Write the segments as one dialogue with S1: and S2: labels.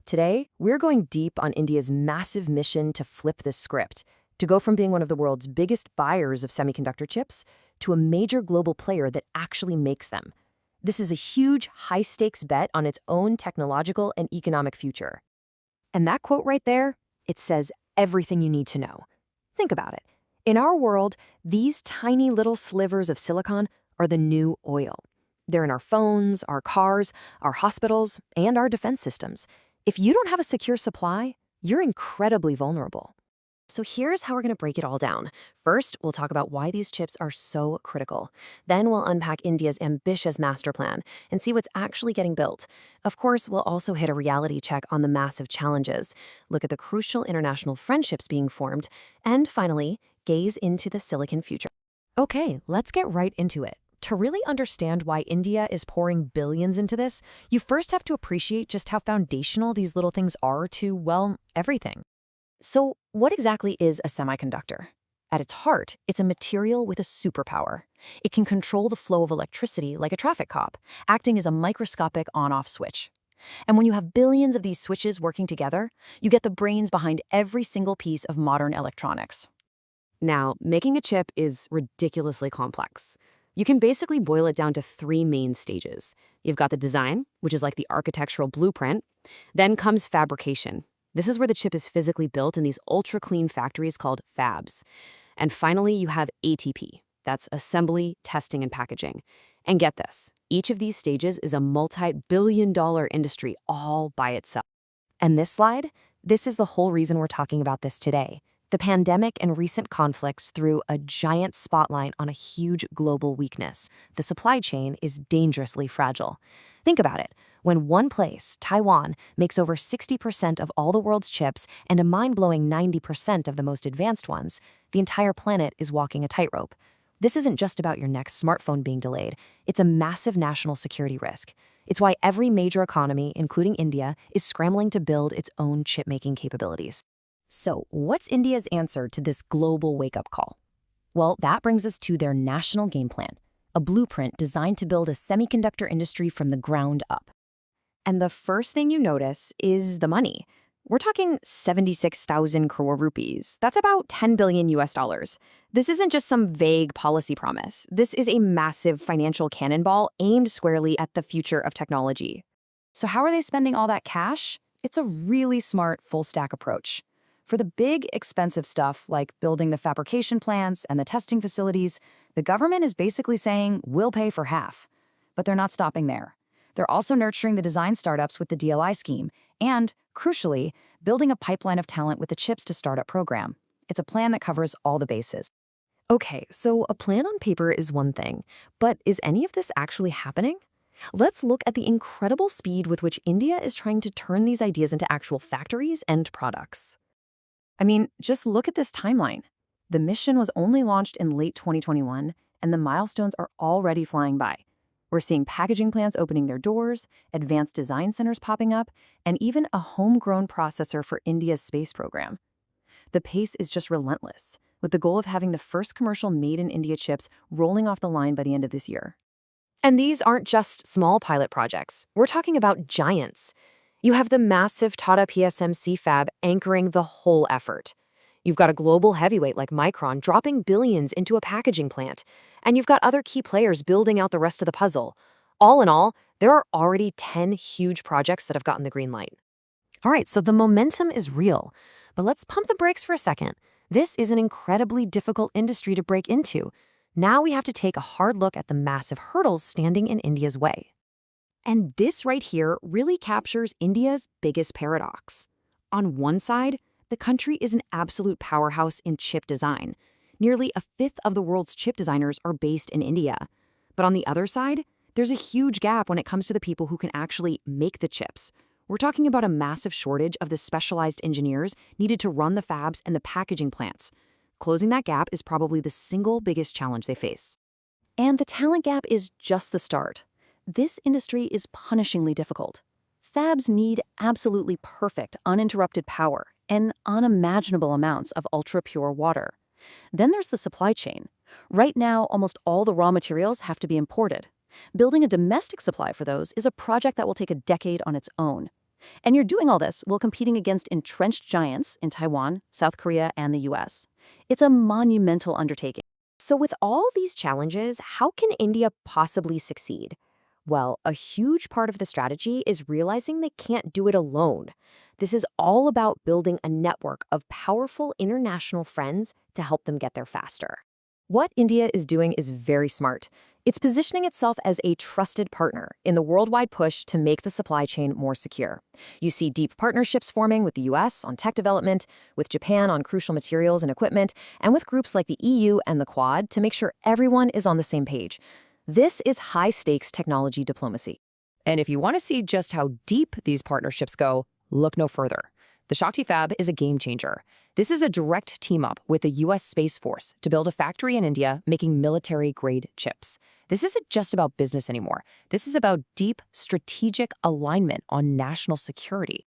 S1: Today, we're going deep on India's massive mission to flip this script, to go from being one of the world's biggest buyers of semiconductor chips to a major global player that actually makes them. This is a huge, high-stakes bet on its own technological and economic future. And that quote right there, it says everything you need to know. Think about it. In our world, these tiny little slivers of silicon are the new oil. They're in our phones, our cars, our hospitals, and our defense systems. If you don't have a secure supply, you're incredibly vulnerable. So here's how we're going to break it all down. First, we'll talk about why these chips are so critical. Then we'll unpack India's ambitious master plan and see what's actually getting built. Of course, we'll also hit a reality check on the massive challenges, look at the crucial international friendships being formed, and finally, gaze into the silicon future. Okay, let's get right into it. To really understand why India is pouring billions into this, you first have to appreciate just how foundational these little things are to, well, everything. So, what exactly is a semiconductor? At its heart, it's a material with a superpower. It can control the flow of electricity like a traffic cop, acting as a microscopic on-off switch. And when you have billions of these switches working together, you get the brains behind every single piece of modern electronics.
S2: Now, making a chip is ridiculously complex. You can basically boil it down to three main stages. You've got the design, which is like the architectural blueprint. Then comes fabrication. This is where the chip is physically built in these ultra-clean factories called fabs. And finally, you have ATP. That's assembly, testing, and packaging. And get this, each of these stages is a multi-billion-dollar industry all by itself.
S1: And this slide? This is the whole reason we're talking about this today. The pandemic and recent conflicts threw a giant spotlight on a huge global weakness. The supply chain is dangerously fragile. Think about it. When one place, Taiwan, makes over 60% of all the world's chips and a mind-blowing 90% of the most advanced ones, the entire planet is walking a tightrope. This isn't just about your next smartphone being delayed. It's a massive national security risk. It's why every major economy, including India, is scrambling to build its own chip-making capabilities. So, what's India's answer to this global wake-up call? Well, that brings us to their national game plan, a blueprint designed to build a semiconductor industry from the ground up. And the first thing you notice is the money. We're talking 76,000 crore rupees. That's about 10 billion US dollars. This isn't just some vague policy promise. This is a massive financial cannonball aimed squarely at the future of technology. So how are they spending all that cash? It's a really smart full-stack approach. For the big, expensive stuff like building the fabrication plants and the testing facilities, the government is basically saying, we'll pay for half. But they're not stopping there. They're also nurturing the design startups with the DLI scheme and, crucially, building a pipeline of talent with the Chips to Startup program. It's a plan that covers all the bases. Okay, so a plan on paper is one thing, but is any of this actually happening? Let's look at the incredible speed with which India is trying to turn these ideas into actual factories and products. I mean, just look at this timeline. The mission was only launched in late 2021, and the milestones are already flying by. We're seeing packaging plants opening their doors, advanced design centers popping up, and even a homegrown processor for India's space program. The pace is just relentless, with the goal of having the first commercial made-in-India chips rolling off the line by the end of this year.
S2: And these aren't just small pilot projects. We're talking about giants. You have the massive Tata PSMC fab anchoring the whole effort. You've got a global heavyweight like Micron dropping billions into a packaging plant. And you've got other key players building out the rest of the puzzle. All in all, there are already 10 huge projects that have gotten the green light. All right, so the momentum is real. But let's pump the brakes for a second. This is an incredibly difficult industry to break into. Now we have to take a hard look at the massive hurdles standing in India's way. And this right here really captures India's biggest paradox. On one side, the country is an absolute powerhouse in chip design. Nearly a fifth of the world's chip designers are based in India. But on the other side, there's a huge gap when it comes to the people who can actually make the chips. We're talking about a massive shortage of the specialized engineers needed to run the fabs and the packaging plants. Closing that gap is probably the single biggest challenge they face. And the talent gap is just the start. This industry is punishingly difficult. Fabs need absolutely perfect, uninterrupted power and unimaginable amounts of ultra-pure water. Then there's the supply chain. Right now, almost all the raw materials have to be imported. Building a domestic supply for those is a project that will take a decade on its own.
S3: And you're doing all this while competing against entrenched giants in Taiwan, South Korea, and the US. It's a monumental undertaking.
S2: So, with all these challenges, how can India possibly succeed? Well, a huge part of the strategy is realizing they can't do it alone. This is all about building a network of powerful international friends to help them get there faster. What India is doing is very smart. It's positioning itself as a trusted partner in the worldwide push to make the supply chain more secure. You see deep partnerships forming with the US on tech development, with Japan on crucial materials and equipment, and with groups like the EU and the Quad to make sure everyone is on the same page. This is high-stakes technology diplomacy. And if you want to see just how deep these partnerships go, look no further. The Shakti Fab is a game changer. This is a direct team-up with the U.S. Space Force to build a factory in India making military-grade chips. This isn't just about business anymore. This is about deep, strategic alignment on national security.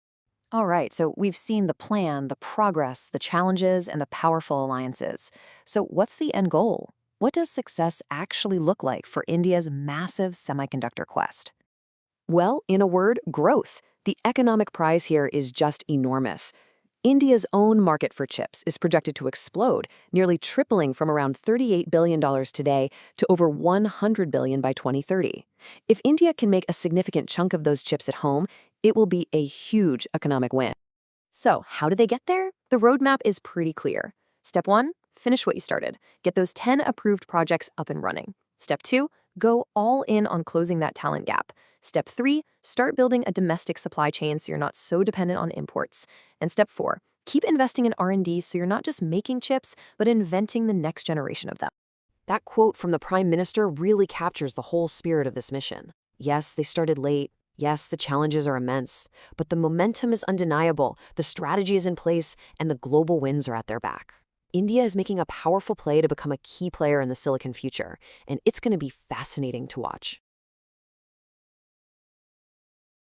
S3: All right, so we've seen the plan, the progress, the challenges, and the powerful alliances. So what's the end goal? What does success actually look like for India's massive semiconductor quest?
S1: Well, in a word, growth. The economic prize here is just enormous. India's own market for chips is projected to explode, nearly tripling from around $38 billion today to over $100 billion by 2030. If India can make a significant chunk of those chips at home, it will be a huge economic win.
S2: So, how do they get there? The roadmap is pretty clear. Step 1, finish what you started. Get those 10 approved projects up and running. Step 2, go all in on closing that talent gap. Step 3, start building a domestic supply chain so you're not so dependent on imports. And step 4, keep investing in R&D so you're not just making chips, but inventing the next generation of them.
S1: That quote from the Prime Minister really captures the whole spirit of this mission. Yes, they started late. Yes, the challenges are immense, but the momentum is undeniable, the strategy is in place, and the global winds are at their back. India is making a powerful play to become a key player in the silicon future, and it's going to be fascinating to watch.